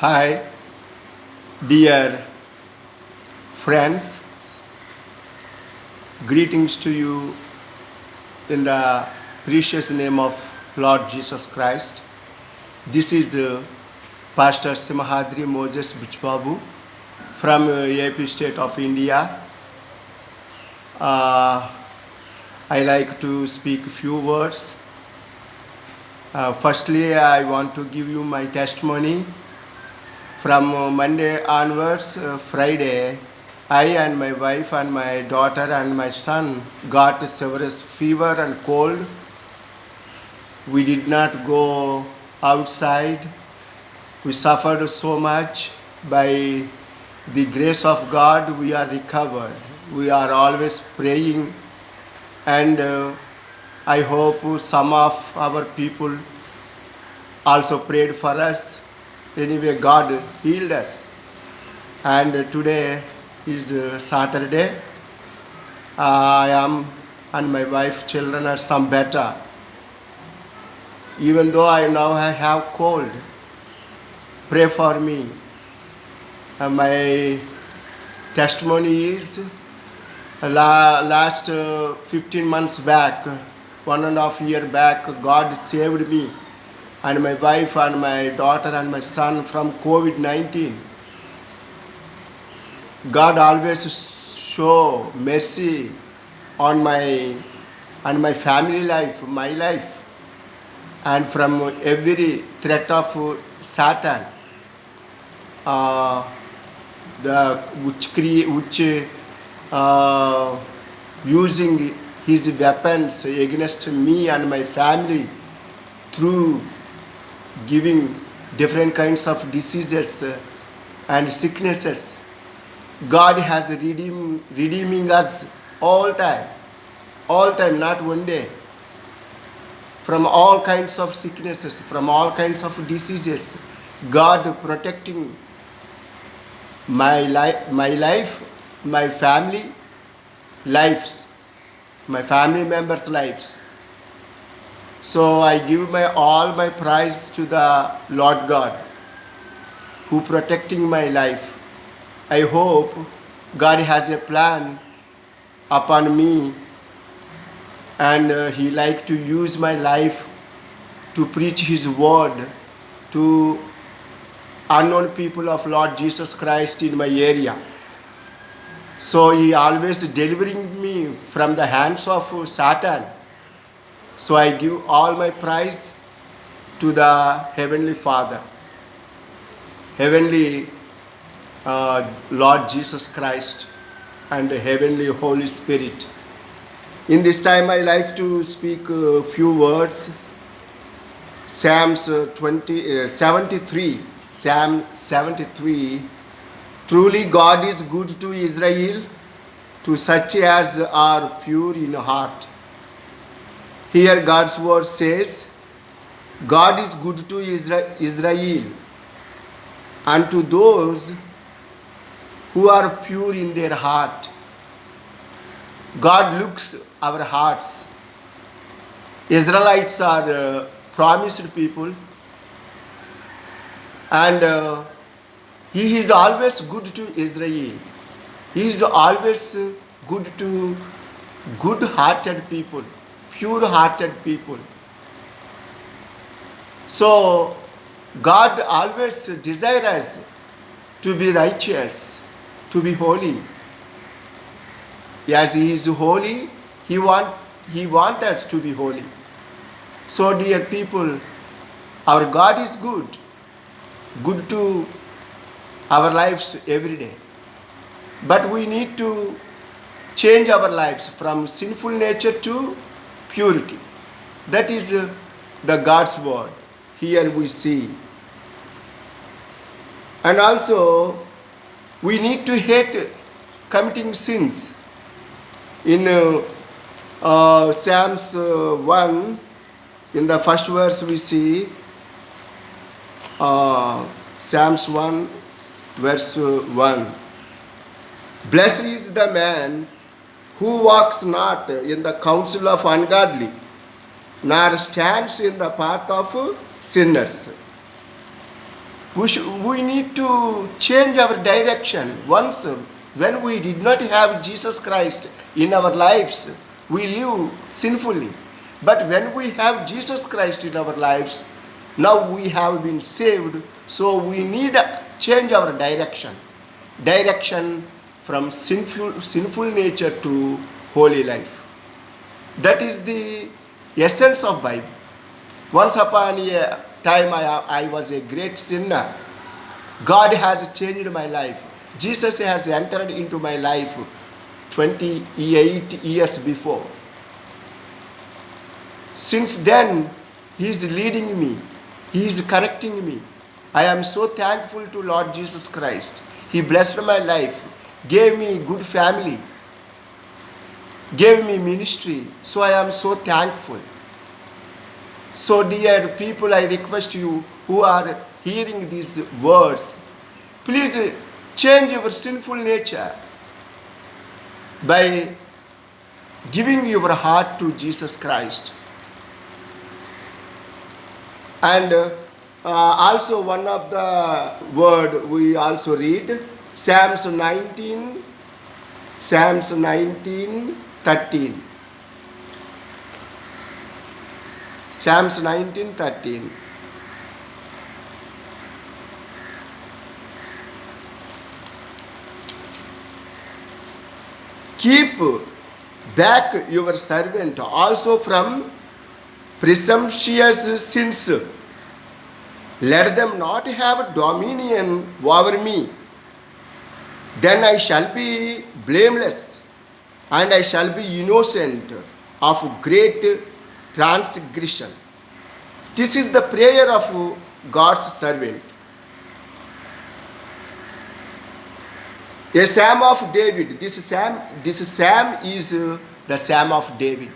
Hi, dear friends. Greetings to you in the precious name of Lord Jesus Christ. This is Pastor Simhadri Moses Buchbabu from AP State of India. Uh, I like to speak a few words. Firstly, I want to give you my testimony. From Monday onwards, Friday, I and my wife and my daughter and my son got severe fever and cold. We did not go outside. We suffered so much. By the grace of God, we are recovered. We are always praying, and I hope some of our people also prayed for us. Anyway, God healed us. And today is Saturday. I am and my wife, children are some better. Even though I now have cold, pray for me. My testimony is last 15 months back, 1.5 years back, God saved me and my wife and my daughter and my son from COVID-19. God always show mercy on my family life, my life, and from every threat of Satan, uh, which using his weapons against me and my family through giving different kinds of diseases and sicknesses. God has redeeming us all time, not one day, from all kinds of sicknesses, from all kinds of diseases. God protecting my life, my family lives, my family members' lives. So I give all my praise to the Lord God who protecting my life. I hope God has a plan upon me, and He like to use my life to preach His word to unknown people of Lord Jesus Christ in my area. So He always delivering me from the hands of Satan. So I give all my praise to the Heavenly Father, Heavenly Lord Jesus Christ, and the Heavenly Holy Spirit. In this time, I like to speak a few words. Psalms 73. Psalm 73. Truly, God is good to Israel, to such as are pure in heart. Here, God's word says, God is good to Israel, and to those who are pure in their heart. God looks our hearts. Israelites are promised people, and He is always good to Israel. He is always good to good-hearted people, pure-hearted people. So God always desires us to be righteous, to be holy. As He is holy, He want us to be holy. So dear people, our God is good to our lives every day. But we need to change our lives from sinful nature to purity. That is the God's word. Here we see. And also, we need to hate committing sins. In Psalms 1, in the first verse we see, Psalms 1, verse 1. Blessed is the man who walks not in the counsel of ungodly, nor stands in the path of sinners. We need to change our direction. Once, when we did not have Jesus Christ in our lives, we live sinfully. But when we have Jesus Christ in our lives, now we have been saved, so we need to change our direction. Direction from sinful nature to holy life. That is the essence of Bible. Once upon a time I was a great sinner. God has changed my life. Jesus has entered into my life 28 years before. Since then, He is leading me. He is correcting me. I am so thankful to Lord Jesus Christ. He blessed my life, gave me good family, gave me ministry. So I am so thankful. So dear people, I request you who are hearing these words, please change your sinful nature by giving your heart to Jesus Christ. And also one of the word we also read, Psalms 19, 13. Psalms 19:13. Keep back your servant also from presumptuous sins. Let them not have dominion over me. Then I shall be blameless, and I shall be innocent of great transgression. This is the prayer of God's servant. A psalm of David. This psalm is the psalm of David.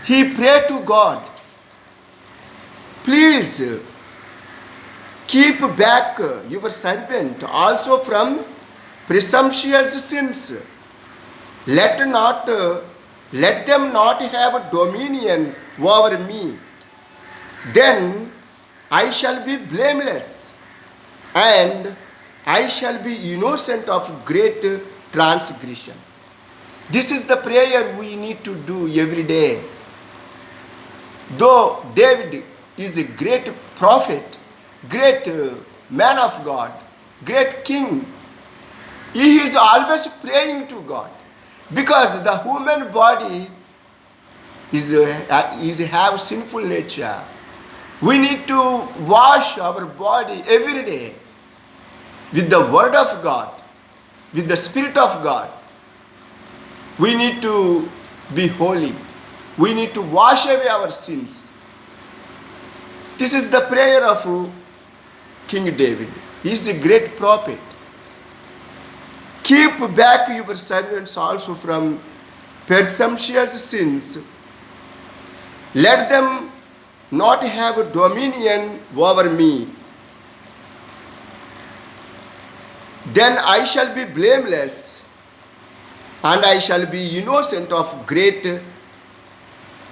He prayed to God, please keep back your servant also from presumptuous sins. Let them not have dominion over me. Then I shall be blameless, and I shall be innocent of great transgression. This is the prayer we need to do every day. Though David is a great prophet, great man of God, great king, he is always praying to God, because the human body is have sinful nature. We need to wash our body every day with the word of God, with the Spirit of God. We need to be holy. We need to wash away our sins. This is the prayer of King David. He is a great prophet. Keep back your servants also from presumptuous sins. Let them not have dominion over me. Then I shall be blameless, and I shall be innocent of great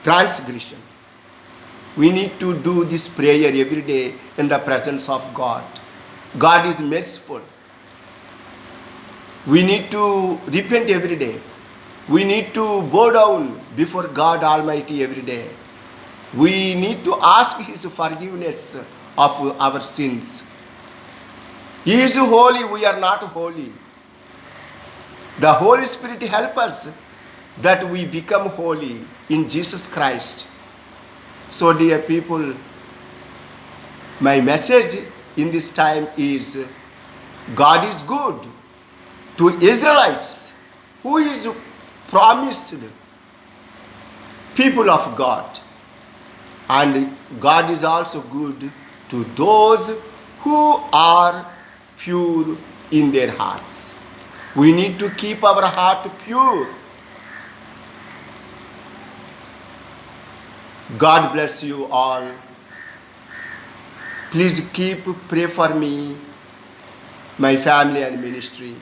transgression. We need to do this prayer every day in the presence of God. God is merciful. We need to repent every day. We need to bow down before God Almighty every day. We need to ask His forgiveness of our sins. He is holy, we are not holy. The Holy Spirit help us that we become holy in Jesus Christ. So dear people, my message in this time is, God is good to Israelites, who is promised people of God. And God is also good to those who are pure in their hearts. We need to keep our heart pure. God bless you all. Please pray for me, my family and ministry.